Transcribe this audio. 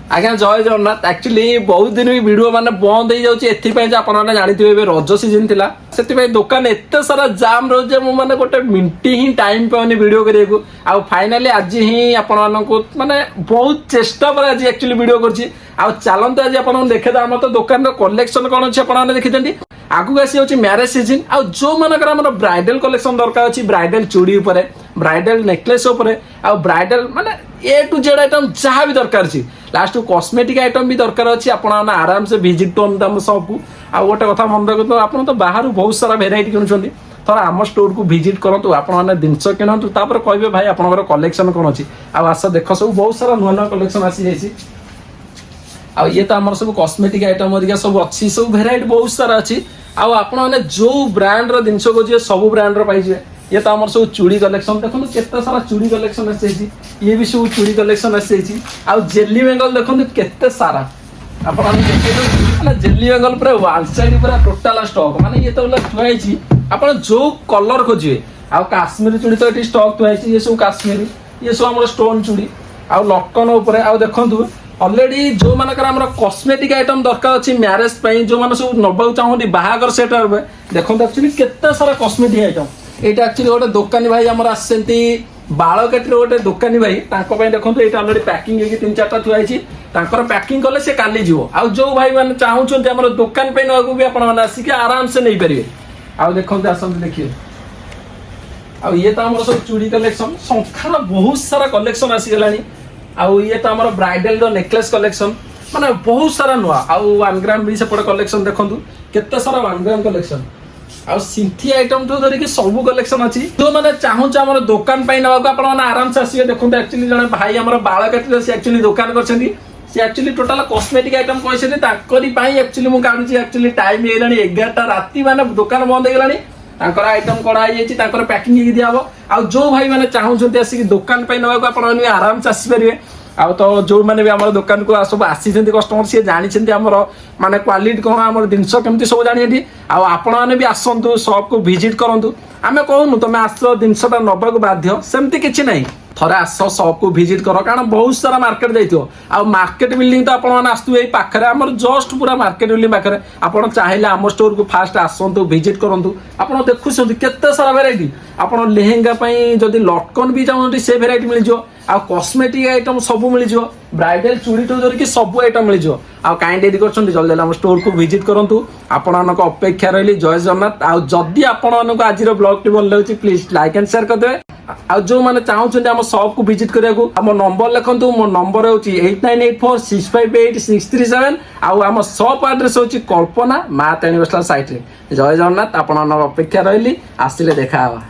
आज्ञा जय जगन्नाथ। एक्चुअली बहुत दिन भी वीडियो माने बंद हो जाउची एथिपय जे आपण माने जानिथिबे बे रज सीजन थिला सेतिपय दुकान एते सारा जाम रह जे मु माने गोटे मिनिट ही टाइम पाउनी वीडियो करियको आ फाइनली आज ही आपण मानको माने बहुत चेष्टा पर आज एक्चुअली वीडियो करछि आ चलंत आज आपण देखे दा हम तो दुकान रो कलेक्शन कोन अछि आपण माने देखितंती आगु आसी होची मैरिज सीजन आ जो मानकर हमर ब्राइडल कलेक्शन दरकार अछि ब्राइडल चूड़ी ऊपर ब्राइडल नेकलेस ऊपर आ ब्राइडल माने ए टू जेड आइटम जहाँ भी दरकार अछि लास्ट कॉस्मेटिक आइटम भी दरकार अछि आपण आराम से विजिट करन हम सब को आ गोटे कथा मन रखतो आपण तो बाहर बहुत सारा वेराइटी किनुछंती थोड़ा आम स्टोर को विजिट करंतु आपण माने जिंस किनंतु तापर कहबे भाई आपनकर कलेक्शन कोन अछि आ आस देख सब बहुत सारा नुवा नुवा कलेक्शन आसी जाइछि आ ये तो हमर सब कॉस्मेटिक आइटम अरिका सब अछि सब वेराइटी बहुत सारा अछि आ आपण माने जो ब्रांड रो जिंस को जे सब ब्रांड रो पाइजे ये तो हमर सब चूड़ी कलेक्शन देखो केते सारा चूड़ी कलेक्शन आसी ये भी सब चूड़ी कलेक्शन आसी आ जेली बेंगल देखो केते सारा आपण माने जेली बेंगल पूरा वन साइड पूरा टोटल स्टॉक माने ये तो थुआई छी आपण जो कलर खोजिए आ काश्मीरी चूड़ी तो एटी स्टॉक थुआई छी ये सब काश्मीरी ये सब हमर स्टोन चूड़ी आ लटकन ऊपर आ देखंतु ऑलरेडी जो मानकर हमर कॉस्मेटिक आइटम दरकार अछि मैरिज पई जो माने सब नबाउ चाहूनी बाहागर सेट आबे देखंतु एक्चुअली केते सारा कॉस्मेटिक आइटम एटा एक्चुअली गोटे दुकानी भाई हमर आसेंती बाळ केटरे गोटे दुकानी भाई तांको पई देखंतु एटा ऑलरेडी पैकिंग हेकी 3-4टा थुआई छी तांकर पैकिंग कले से काली जीवो आ जो भाई माने चाहूछन्ते हमर दुकान पे नगु भी आपण माने आसी के आराम से नै परिबे आ देखंतु आसंतु देखिए आ ये तो हमर सब चूड़ी कलेक्शन संख्यार बहुत सारा कलेक्शन आसी गलानी आ ये तो हमर ब्राइडल रो नेकलेस कलेक्शन माने बहुत सारा नुआ आ 1 ग्राम भी सेपट कलेक्शन देखंतु केते सारा 1 ग्राम कलेक्शन आ सिंथी आइटम तो धरि के सब कलेक्शन अछि जो माने चाहू हमर दुकान पई नबा को आपण माने आराम से आसी देखंतु एक्चुअली जने भाई हमर बाळ काटले से एक्चुअली दुकान करछंती से एक्चुअली टोटल कॉस्मेटिक आइटम कहैसे ताकरी पई एक्चुअली मु काढुची एक्चुअली टाइम हेलानी 11टा राती माने दुकान बंद हेलानी तांकर आइटम कड़ा हो जाइए तांकर पैकिंग ही दिया हो आ जो भाई माने चाहूछन्ते आसी दुकान पे नबा को आपण माने आराम से आसी परिबे आ तो जो माने भी हमर दुकान को सब आसी छन्ते कस्टमर से जानि छन्ते हमर माने क्वालिटी कोन हमर जिंस केमति सब जानियेठी आ आपण माने भी आसंतु शॉप को विजिट करंतु आमे कहूनु तमे आसो जिंसटा नबा को बाध्य सेमति किछि नै थोड़ा आस शॉप को विजिट कर कारण बहुत सारा मार्केट जाइथियो आ मार्केट बिल्डिंग तो आपण माने आस्तु एई पाखरे हमर जस्ट पूरा मार्केट बिल्डिंग पाखरे आपण चाहिले हम स्टोर को फास्ट आसंतु विजिट करंतु आपण देखुछन्ति केते सारा वेराइटी आपण लेहेंगा पई जदी लटकन भी चाहन्ति से वेराइटी मिल जो आ कॉस्मेटिक आइटम सब मिल जो ब्राइडल चूड़ी तो धर की सब आइटम मिल जो आ काइंड एडी करछन्ति जल्दी हम स्टोर को विजिट करंतु आपण मानक अपेक्षा रहली जय जगन्नाथ आ जदी आपण मानक आज रो ब्लॉग टी भल लागछि प्लीज लाइक एंड शेयर कर देबे आ जो माने चाहछन्ति हम शॉप को विजिट करिया को हम नंबर लिखंतु मो नंबर होची 8984658637 आ हम शॉप एड्रेस होची कल्पना मा ताणी बसला साइट रे जय जगन्नाथ आपण मानक अपेक्षा रहली आसिले देखा हवा।